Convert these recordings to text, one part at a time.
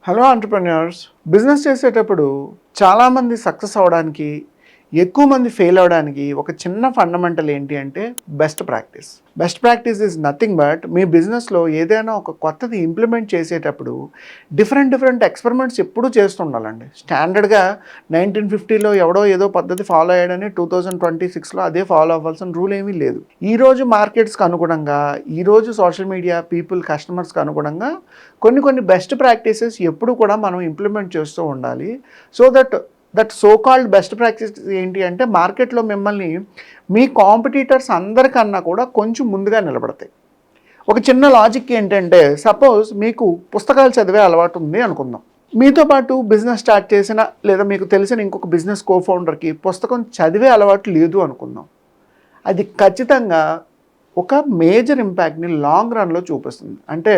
Hello entrepreneurs. Business చేసేటప్పుడు చాలామంది success అవ్వడానికి, ఎక్కువ మంది ఫెయిల్ అవ్వడానికి ఒక చిన్న ఫండమెంటల్ ఏంటి అంటే best practice. Best practice is nothing but మీ బిజినెస్‌లో ఏదైనా ఒక కొత్తది ఇంప్లిమెంట్ చేసేటప్పుడు డిఫరెంట్ ఎక్స్‌పెరిమెంట్స్ ఎప్పుడూ చేస్తుండాలండి. స్టాండర్డ్‌గా 1950లో ఎవడో ఏదో పద్ధతి ఫాలో అయ్యాడని 2026లో అదే ఫాలో అవ్వాల్సిన రూల్ ఏమీ లేదు. ఈరోజు మార్కెట్స్‌కి అనుగుణంగా, ఈరోజు సోషల్ మీడియా పీపుల్ కస్టమర్స్‌కి అనుగుణంగా కొన్ని బెస్ట్ ప్రాక్టీసెస్ ఎప్పుడు కూడా మనం ఇంప్లిమెంట్ చేస్తూ ఉండాలి. So that so called best practice ఏంటి అంటే మార్కెట్లో మిమ్మల్ని మీ కాంపిటీటర్స్ అందరికన్నా కూడా కొంచెం ముందుగా నిలబడతాయి. ఒక చిన్న లాజిక్ ఏంటంటే సపోజ్ మీకు పుస్తకాలు చదివే అలవాటు ఉంది అనుకుందాం. మీతో పాటు బిజినెస్ స్టార్ట్ చేసిన లేదా మీకు తెలిసిన ఇంకొక బిజినెస్ కోఫౌండర్కి పుస్తకం చదివే అలవాటు లేదు అనుకుందాం. అది ఖచ్చితంగా ఒక మేజర్ ఇంపాక్ట్ని లాంగ్ రన్లో చూపిస్తుంది. అంటే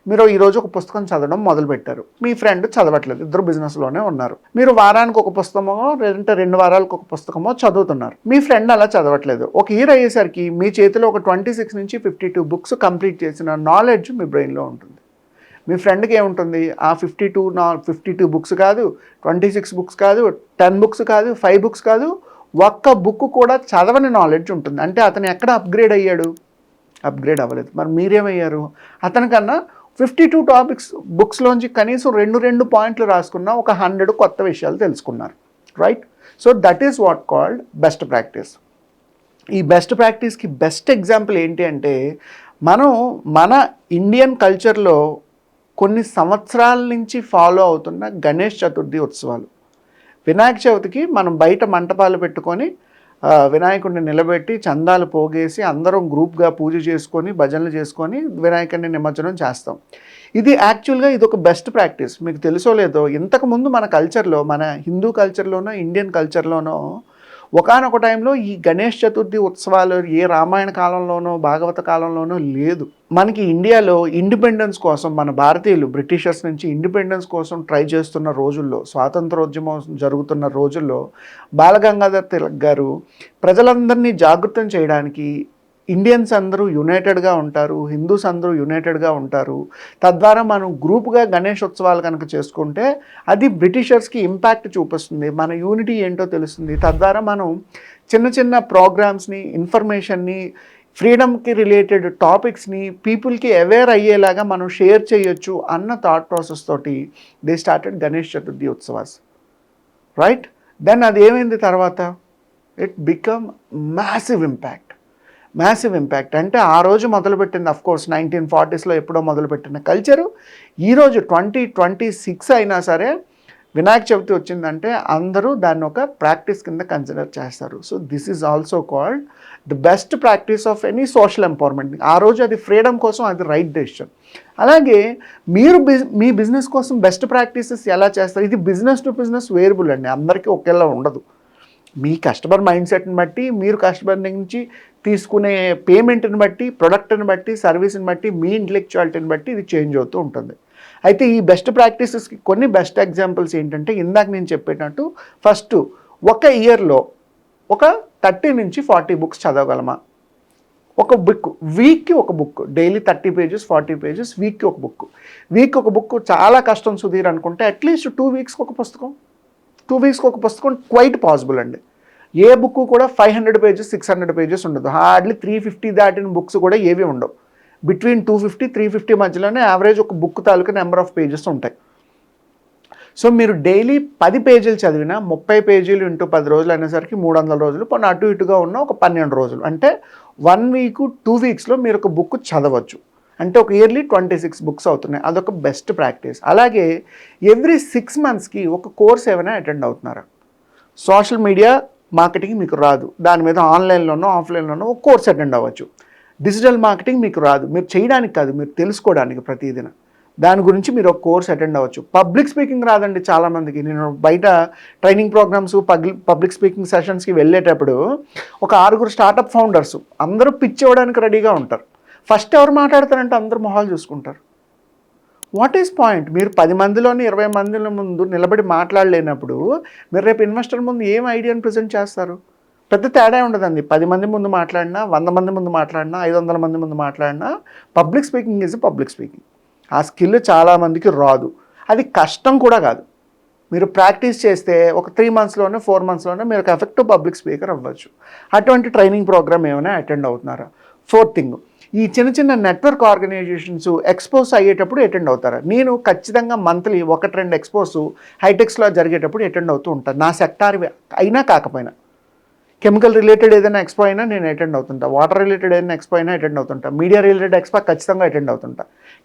మీరు ఈరోజు ఒక పుస్తకం చదవడం మొదలుపెట్టారు, మీ ఫ్రెండ్ చదవట్లేదు, ఇద్దరు బిజినెస్లోనే ఉన్నారు. మీరు వారానికి ఒక పుస్తకమో లేదంటే 2 వారాలకు ఒక పుస్తకమో చదువుతున్నారు. మీ ఫ్రెండ్ అలా చదవట్లేదు. ఒక ఇయర్ అయ్యేసరికి మీ చేతిలో ఒక 26 నుంచి 52 బుక్స్ కంప్లీట్ చేసిన నాలెడ్జ్ మీ బ్రెయిన్లో ఉంటుంది. మీ ఫ్రెండ్కి ఏముంటుంది? ఆ 52 బుక్స్ కాదు, 26 బుక్స్ కాదు, 10 బుక్స్ కాదు, 5 బుక్స్ కాదు, ఒక్క బుక్ కూడా చదవని నాలెడ్జ్ ఉంటుంది. అంటే అతను ఎక్కడ అప్గ్రేడ్ అయ్యాడు? అప్గ్రేడ్ అవ్వలేదు. మరి మీరేమయ్యారు? అతనికన్నా 52 బుక్స్లోంచి కనీసం 2 పాయింట్లు రాసుకున్న ఒక 100 కొత్త విషయాలు తెలుసుకున్నారు. Right? So that is what called best practice. ఈ బెస్ట్ ప్రాక్టీస్కి బెస్ట్ ఎగ్జాంపుల్ ఏంటి అంటే మన ఇండియన్ కల్చర్లో కొన్ని సంవత్సరాల నుంచి ఫాలో అవుతున్న గణేష్ చతుర్థి ఉత్సవాలు. వినాయక చవితికి మనం బయట మంటపాలు పెట్టుకొని వినాయకుడిని నిలబెట్టి చందాలు పోగేసి అందరం గ్రూప్గా పూజ చేసుకొని భజనలు చేసుకొని వినాయకుడిని నిమజ్జనం చేస్తాం. ఇది యాక్చువల్గా ఇది ఒక బెస్ట్ ప్రాక్టీస్. మీకు తెలుసో లేదో ఇంతకుముందు మన కల్చర్లో, మన హిందూ కల్చర్లోనో ఇండియన్ కల్చర్లోనో ఒకానొక టైంలో ఈ గణేష్ చతుర్థి ఉత్సవాలు ఏ రామాయణ కాలంలోనో భాగవత కాలంలోనో లేదు. మనకి ఇండియాలో ఇండిపెండెన్స్ కోసం మన భారతీయులు బ్రిటిషర్స్ నుంచి ఇండిపెండెన్స్ కోసం ట్రై చేస్తున్న రోజుల్లో, స్వాతంత్రోద్యమం జరుగుతున్న రోజుల్లో బాలగంగాధర్ తిలక్ గారు ప్రజలందరినీ జాగృతం చేయడానికి ఇండియన్స్ అందరూ యునైటెడ్గా ఉంటారు, హిందూస్ అందరూ యునైటెడ్గా ఉంటారు, తద్వారా మనం గ్రూప్గా గణేష్ ఉత్సవాలు కనుక చేసుకుంటే అది బ్రిటిషర్స్కి ఇంపాక్ట్ చూపిస్తుంది, మన యూనిటీ ఏంటో తెలుస్తుంది, తద్వారా మనం చిన్న ప్రోగ్రామ్స్ని, ఇన్ఫర్మేషన్ని, ఫ్రీడమ్కి రిలేటెడ్ టాపిక్స్ని పీపుల్కి అవేర్ అయ్యేలాగా మనం షేర్ చేయొచ్చు అన్న థాట్ ప్రాసెస్ తోటి దే స్టార్టెడ్ గణేష్ చతుర్థి ఉత్సవాస్. రైట్? దెన్ అది ఏమైంది తర్వాత? It become massive impact. అంటే ఆ రోజు మొదలుపెట్టింది అఫ్కోర్స్ 1940స్లో ఎప్పుడో మొదలుపెట్టిన కల్చరు ఈరోజు 2026 అయినా సరే వినాయక చవితి వచ్చిందంటే అందరూ దాన్ని ఒక ప్రాక్టీస్ కింద కన్సిడర్ చేస్తారు. So this is also called the best practice of any social empowerment. ఆ రోజు అది ఫ్రీడమ్ కోసం అది రైట్ డెసిషన్. అలాగే మీరు మీ బిజినెస్ కోసం బెస్ట్ ప్రాక్టీసెస్ ఎలా చేస్తారు? ఇది బిజినెస్ టు బిజినెస్ వేరియబుల్ అండి, అందరికీ ఒకేలా ఉండదు. మీ కస్టమర్ మైండ్ సెట్ని బట్టి, మీరు కస్టమర్ నుంచి తీసుకునే పేమెంట్ని బట్టి, ప్రొడక్ట్ని బట్టి, సర్వీస్ని బట్టి, మీ ఇంటెలెక్చువాలిటీని బట్టి ఇది చేంజ్ అవుతూ ఉంటుంది. అయితే ఈ బెస్ట్ ప్రాక్టీసెస్కి కొన్ని బెస్ట్ ఎగ్జాంపుల్స్ ఏంటంటే ఇందాక నేను చెప్పేటట్టు ఫస్ట్ ఒక ఇయర్లో ఒక 30 నుంచి 40 బుక్స్ చదవగలమా? ఒక బుక్ వీక్కి ఒక బుక్, డైలీ 30 పేజెస్ 40 పేజెస్, వీక్కి ఒక బుక్ చాలా కష్టం సుధీర్ అనుకుంటే అట్లీస్ట్ 2 వీక్స్కి ఒక పుస్తకం, 2 వీక్స్కి ఒక పుస్తకం క్వైట్ పాసిబుల్ అండి. ఏ బుక్ కూడా 500 పేజెస్ 600 పేజెస్ ఉండదు. హార్డ్లీ 350 దాటిన బుక్స్ కూడా ఏవి ఉండవు. బిట్వీన్ 250 350 మధ్యలోనే యావరేజ్ ఒక book taluka number of pages ఉంటాయి. సో మీరు డైలీ 10 పేజీలు చదివినా 30 పేజీలు ఇంటూ 10 రోజులు అనేసరికి 300 రోజులు, పోనీ అటు ఇటుగా ఉన్న ఒక 12 రోజులు, అంటే 1 వీక్ 2 వీక్స్లో మీరు ఒక బుక్ చదవచ్చు. అంటే ఒక ఇయర్లీ 26 బుక్స్ అవుతున్నాయి. అదొక బెస్ట్ ప్రాక్టీస్. అలాగే ఎవ్రీ 6 మంత్స్కి ఒక కోర్స్ ఏమైనా అటెండ్ అవుతున్నారా? సోషల్ మీడియా మార్కెటింగ్ మీకు రాదు, దాని మీద ఆన్లైన్లోనో ఆఫ్లైన్లోనో ఒక కోర్స్ అటెండ్ అవ్వచ్చు. డిజిటల్ మార్కెటింగ్ మీకు రాదు, మీరు చేయడానికి కాదు, మీరు తెలుసుకోవడానికి ప్రతిదిన దాని గురించి మీరు ఒక కోర్స్ అటెండ్ అవ్వచ్చు. పబ్లిక్ స్పీకింగ్ రాదండి చాలామందికి. నేను బయట ట్రైనింగ్ ప్రోగ్రామ్స్, పబ్లిక్ స్పీకింగ్ సెషన్స్కి వెళ్ళేటప్పుడు ఒక 6 స్టార్టప్ ఫౌండర్స్ అందరూ పిచ్ ఇవ్వడానికి రెడీగా ఉంటారు. ఫస్ట్ ఎవరు మాట్లాడతారంటే అందరూ మొహాలు చూసుకుంటారు. What is point? మీరు 10 మందిలోని 20 మందిల ముందు నిలబడి మాట్లాడలేనప్పుడు మీరు రేపు ఇన్వెస్టర్ ముందు ఏం ఐడియాని ప్రజెంట్ చేస్తారు? పెద్ద తేడా ఉండదండి. 10 మంది ముందు మాట్లాడినా, 100 మంది ముందు మాట్లాడినా, 500 మంది ముందు మాట్లాడినా public speaking is public speaking. ఆ స్కిల్ చాలామందికి రాదు. అది కష్టం కూడా కాదు. మీరు ప్రాక్టీస్ చేస్తే ఒక 3 మంత్స్లోనే 4 మంత్స్లోనే మీరు ఒక ఎఫెక్టివ్ పబ్లిక్ స్పీకర్ అవ్వచ్చు. అటువంటి ట్రైనింగ్ ప్రోగ్రామ్ ఏమైనా అటెండ్ అవుతున్నారా? 4th థింగ్, ఈ చిన్న చిన్న నెట్వర్క్ ఆర్గనైజేషన్స్ ఎక్స్పోజ్ అయ్యేటప్పుడు అటెండ్ అవుతారా? నేను ఖచ్చితంగా మంత్లీ 1-2 ఎక్స్పోజ్ హైటెక్స్లో జరిగేటప్పుడు అటెండ్ అవుతూ ఉంటాను. నా సెక్టార్ అయినా కాకపోయినా. కెమికల్ రిలేటెడ్ ఏదైనా ఎక్స్పో అయినా నేను అటెండ్ అవుతుంటా, వాటర్ రిలేటెడ్ ఏదైనా ఎక్స్పో అయినా అటెండ్ అవుతుంటా, మీడియా రిలేటెడ్ ఎక్స్పో ఖచ్చితంగా అటెండ్ అవుతుంటా.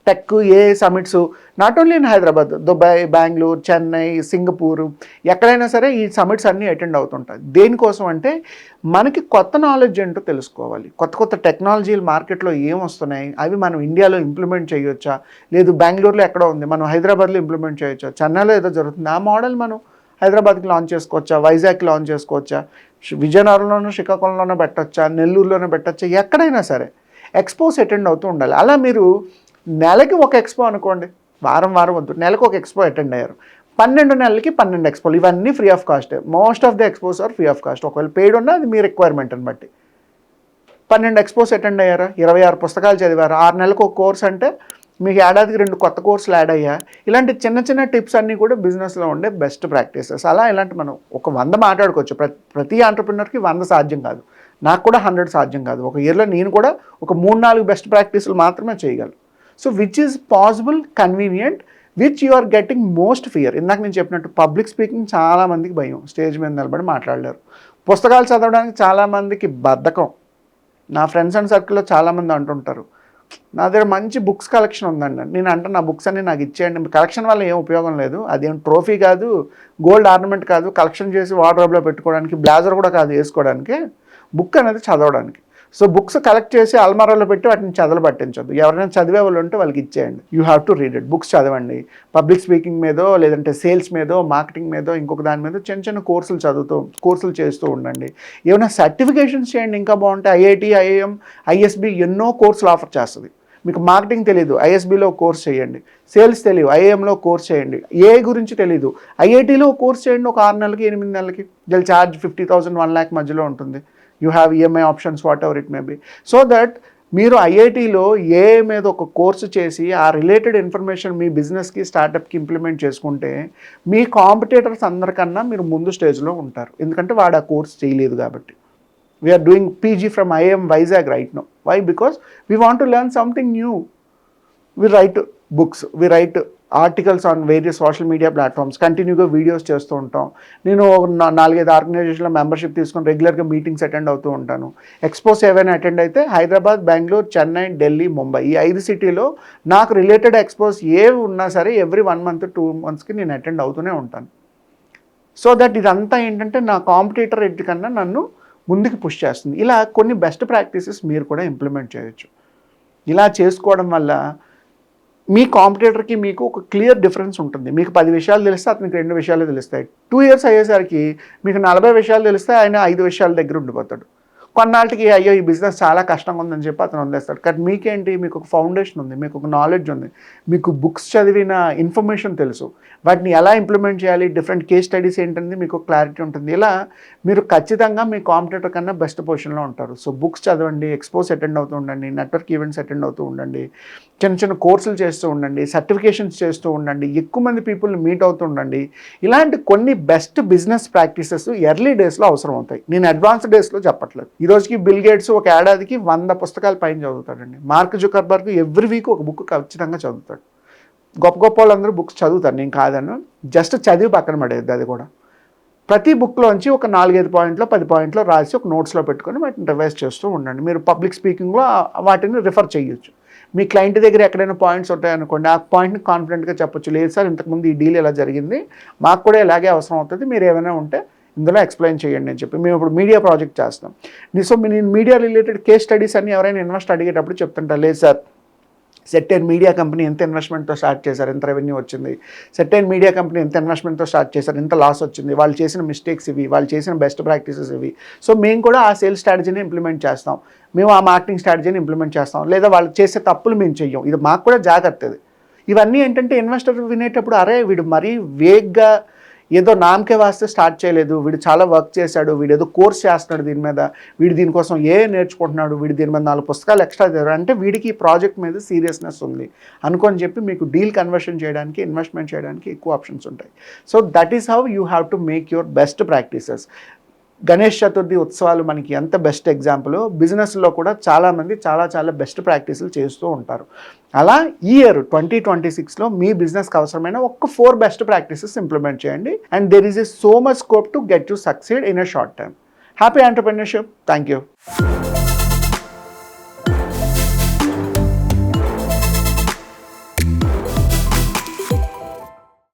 Tech a summits not only in Hyderabad, Dubai, Bengaluru, Chennai, Singapore, ఎక్కడైనా సరే ఈ సమిట్స్ అన్నీ అటెండ్ అవుతుంటాయి. దేనికోసం అంటే మనకి కొత్త నాలెడ్జ్ ఏంటో తెలుసుకోవాలి. కొత్త కొత్త టెక్నాలజీలు మార్కెట్లో ఏం వస్తున్నాయి, అవి మనం ఇండియాలో ఇంప్లిమెంట్ చేయొచ్చా, లేదు బెంగళూరులో ఎక్కడో ఉంది మనం హైదరాబాద్లో ఇంప్లిమెంట్ చేయొచ్చా, చెన్నైలో ఏదో జరుగుతుంది ఆ మోడల్ మనం హైదరాబాద్కి లాంచ్ చేసుకోవచ్చా, వైజాగ్కి లాంచ్ చేసుకోవచ్చా, విజయనగరంలోనూ శ్రీకాకుళంలోనూ పెట్టచ్చా, నెల్లూరులోనూ పెట్టచ్చా, ఎక్కడైనా సరే ఎక్స్పోస్ అటెండ్ అవుతూ ఉండాలి. అలా మీరు నెలకి ఒక ఎక్స్పో అనుకోండి, వారం వారం వద్దు, నెలకు ఒక ఎక్స్పో అటెండ్ అయ్యారు, 12 నెలలకి 12 ఎక్స్పోలు, ఇవన్నీ free of cost. Most of the expos are free of cost. ఒకవేళ పెయిడ్ ఉన్నా అది మీ రిక్వైర్మెంట్ని బట్టి. 12 ఎక్స్పోస్ అటెండ్ అయ్యారా, 26 పుస్తకాలు చదివారు, 6 నెలలకు ఒక కోర్స్ అంటే మీకు ఏడాదికి 2 కొత్త కోర్సులు యాడ్ అయ్యా. ఇలాంటి చిన్న చిన్న టిప్స్ అన్నీ కూడా బిజినెస్లో ఉండే బెస్ట్ ప్రాక్టీసెస్. అలా ఇలాంటి మనం ఒక 100 మాట్లాడుకోవచ్చు. ప్రతి ఆంటర్ప్రినర్కి 100 సాధ్యం కాదు, నాకు కూడా 100 సాధ్యం కాదు. ఒక ఇయర్లో నేను కూడా ఒక 3-4 బెస్ట్ ప్రాక్టీసులు మాత్రమే చేయగలను. So which is possible, convenient, which you are getting most fear. ఇందాక నేను చెప్పినట్టు పబ్లిక్ స్పీకింగ్ చాలామందికి భయం, స్టేజ్ మీద నిలబడి మాట్లాడలేరు. పుస్తకాలు చదవడానికి చాలామందికి బద్ధకం. నా ఫ్రెండ్స్ అండ్ సర్కిల్లో చాలామంది అంటుంటారు, నా దగ్గర మంచి బుక్స్ కలెక్షన్ ఉందండి. నేను అంటే నా బుక్స్ అన్ని నాకు ఇచ్చేయండి. కలెక్షన్ వల్ల ఏం ఉపయోగం లేదు, అదేం ట్రోఫీ కాదు, గోల్డ్ ఆర్నమెంట్ కాదు, కలెక్షన్ చేసి వార్డ్రోబ్లో పెట్టుకోవడానికి, బ్లేజర్ కూడా కాదు వేసుకోవడానికి, బుక్ అనేది చదవడానికి. సో బుక్స్ కలెక్ట్ చేసి అల్మారాలో పెట్టి వాటిని చదవలు పట్టించొద్దు. ఎవరైనా చదివే వాళ్ళు ఉంటే వాళ్ళకి ఇచ్చేయండి. You have to read it. Books చదవండి. పబ్లిక్ స్పీకింగ్ మీదో, లేదంటే సేల్స్ మీదో, మార్కెటింగ్ మీదో, ఇంకొక దాని మీద చిన్న చిన్న కోర్సులు చేస్తూ ఉండండి. ఏమైనా సర్టిఫికేషన్స్ చేయండి, ఇంకా బాగుంటాయి. ఐఐటి, ఐఐఎం, ఐఎస్బి ఎన్నో కోర్సులు ఆఫర్ చేస్తుంది. మీకు మార్కెటింగ్ తెలీదు, ఐఎస్బిలో కోర్స్ చేయండి. సేల్స్ తెలియదు, ఐఏఎంలో కోర్స్ చేయండి. ఏ గురించి తెలీదు, ఐఐటీలో కోర్స్ చేయండి. ఒక 6 నెలలకి 8 నెలలకి దిల్ ఛార్జ్ 50,000 1 lakh మధ్యలో ఉంటుంది. You have EMI options, what ever it may be. So that మీరు ఐఐటీలో ఏఐ మీద ఒక కోర్సు చేసి ఆ రిలేటెడ్ ఇన్ఫర్మేషన్ మీ బిజినెస్కి, స్టార్టప్కి ఇంప్లిమెంట్ చేసుకుంటే మీ కాంపిటేటర్స్ అందరికన్నా మీరు ముందు స్టేజ్లో ఉంటారు. ఎందుకంటే వాడు ఆ కోర్స్ చేయలేదు కాబట్టి. We are doing PG from IIM Vizag right now. Why? Because we want to learn something new. We write books, we write articles on various social media platforms, కంటిన్యూగా వీడియోస్ చేస్తూ ఉంటాం. నేను 4-5 ఆర్గనైజేషన్లో మెంబర్షిప్ తీసుకొని రెగ్యులర్గా meetings attend అవుతూ ఉంటాను. Expos ఏవైనా అటెండ్ అయితే హైదరాబాద్, బెంగళూరు, చెన్నై, ఢిల్లీ, ముంబై, ఈ 5 సిటీలో నాకు రిలేటెడ్ ఎక్స్పోస్ ఏవి ఉన్నా సరే ఎవ్రీ 1 month 2 monthsకి నేను అటెండ్ అవుతూనే ఉంటాను. సో దట్ ఇదంతా ఏంటంటే నా కాంపిటీటర్ ఎడ్జ్ కన్నా నన్ను ముందుకు పుష్ చేస్తుంది. ఇలా కొన్ని బెస్ట్ ప్రాక్టీసెస్ మీరు కూడా ఇంప్లిమెంట్ చేయొచ్చు. ఇలా చేసుకోవడం వల్ల మీ కాంపిటేటర్కి మీకు ఒక క్లియర్ డిఫరెన్స్ ఉంటుంది. మీకు 10 విషయాలు తెలిస్తే అతనికి 2 విషయాలు తెలుస్తాయి. 2 years అయ్యేసరికి మీకు 40 విషయాలు తెలిస్తే ఆయన 5 విషయాల దగ్గర ఉండిపోతాడు. కొన్నాళ్ళకి అయ్యో ఈ బిజినెస్ చాలా కష్టంగా ఉందని చెప్పి అతను వదిలేస్తాడు. కానీ మీకేంటి, మీకు ఒక ఫౌండేషన్ ఉంది, మీకు ఒక నాలెడ్జ్ ఉంది, మీకు బుక్స్ చదివిన ఇన్ఫర్మేషన్ తెలుసు, వాటిని ఎలా ఇంప్లిమెంట్ చేయాలి, డిఫరెంట్ కేస్ స్టడీస్ ఏంటనేది మీకు క్లారిటీ ఉంటుంది. ఇలా మీరు ఖచ్చితంగా మీ కాంపిటేటర్ కన్నా బెస్ట్ పొజిషన్లో ఉంటారు. సో బుక్స్ చదవండి, ఎక్స్పోస్ అటెండ్ అవుతూ ఉండండి, నెట్వర్క్ ఈవెంట్స్ అటెండ్ అవుతూ ఉండండి, చిన్న చిన్న కోర్సులు చేస్తూ ఉండండి, సర్టిఫికేషన్స్ చేస్తూ ఉండండి, ఎక్కువ మంది పీపుల్ని మీట్ అవుతూ ఉండండి. ఇలాంటి కొన్ని బెస్ట్ బిజినెస్ ప్రాక్టీసెస్ ఎర్లీ డేస్లో అవసరం అవుతాయి. నేను అడ్వాన్స్ డేస్లో చెప్పట్లేదు. ఈ రోజుకి బిల్ గేట్స్ ఒక ఏడాదికి 100 పుస్తకాలు పైన చదువుతాడండి. మార్క్ జుకర్బర్గ్ ఎవ్రీ వీక్ ఒక బుక్ ఖచ్చితంగా చదువుతాడు. గొప్ప గొప్ప వాళ్ళందరూ బుక్స్ చదువుతారు, నేను కాదను, జస్ట్ చదివి పక్కన పడేది. అది కూడా ప్రతి బుక్లోంచి ఒక 4-5 పాయింట్లో 10 పాయింట్లో రాసి ఒక నోట్స్లో పెట్టుకొని వాటిని రివైజ్ చేస్తూ ఉండండి. మీరు పబ్లిక్ స్పీకింగ్లో వాటిని రిఫర్ చేయొచ్చు. మీ క్లయింట్ దగ్గర ఎక్కడైనా పాయింట్స్ ఉంటాయనుకోండి, ఆ పాయింట్ని కాన్ఫిడెంట్గా చెప్పొచ్చు, లేదు సార్ ఇంతకుముందు ఈ డీల్ ఎలా జరిగింది, మాకు కూడా ఇలాగే అవసరం అవుతుంది, మీరు ఏమైనా ఉంటే ఇందులో ఎక్స్ప్లెయిన్ చేయండి అని చెప్పి. మేము ఇప్పుడు మీడియా ప్రాజెక్ట్ చేస్తాం. సో నేను మీడియా రిలేటెడ్ కేస్ స్టడీస్ అన్ని ఎవరైనా ఇన్వెస్ట్ అడిగేటప్పుడు చెప్తుంటా, లేదు సార్ సెట్టైన్ మీడియా కంపెనీ ఎంత ఇన్వెస్ట్మెంట్తో స్టార్ట్ చేశారు, ఎంత రెవెన్యూ వచ్చింది, సెట్టైన్ మీడియా కంపెనీ ఎంత ఇన్వెస్ట్మెంట్తో స్టార్ట్ చేశారు, ఎంత లాస్ వచ్చింది, వాళ్ళు చేసిన మిస్టేక్స్ ఇవి, వాళ్ళు చేసిన బెస్ట్ ప్రాక్టీసెస్ ఇవి. సో మేము కూడా ఆ సేల్స్ స్ట్రాటజీని ఇంప్లిమెంట్ చేస్తాం, మేము ఆ మార్కెటింగ్ స్ట్రాటజీని ఇంప్లిమెంట్ చేస్తాం, లేదా వాళ్ళు చేసే తప్పులు మేము చెయ్యం, ఇది మాకు కూడా జాగ్రత్త. ఇవన్నీ ఏంటంటే ఇన్వెస్టర్ వినేటప్పుడు అరే వీడు మరీ వేగ్గా ఏదో నామకే వాస్తే స్టార్ట్ చేయలేదు, వీడు చాలా వర్క్ చేశాడు, వీడు ఏదో కోర్స్ చేస్తున్నాడు దీని మీద, వీడు దీనికోసం నేర్చుకుంటున్నాడు, వీడు దీని మీద 4 పుస్తకాలు ఎక్స్ట్రా చదివాడు అంటే వీడికి ఈ ప్రాజెక్ట్ మీద సీరియస్నెస్ ఉంది అనుకొని చెప్పి మీకు డీల్ కన్వర్షన్ చేయడానికి, ఇన్వెస్ట్మెంట్ చేయడానికి ఎక్కువ ఆప్షన్స్ ఉంటాయి. So that is how you have to make your best practices. Ganesh Chaturthi ఉత్సవాలు మనకి ఎంత బెస్ట్ ఎగ్జాంపుల్, బిజినెస్లో కూడా చాలామంది చాలా బెస్ట్ ప్రాక్టీసులు చేస్తూ ఉంటారు. అలా ఈ ఇయర్ 2026లో మీ బిజినెస్కి అవసరమైన ఒక 4 బెస్ట్ ప్రాక్టీసెస్ ఇంప్లిమెంట్ చేయండి and there is so much scope to get you succeed in a short time. Happy entrepreneurship. Thank you.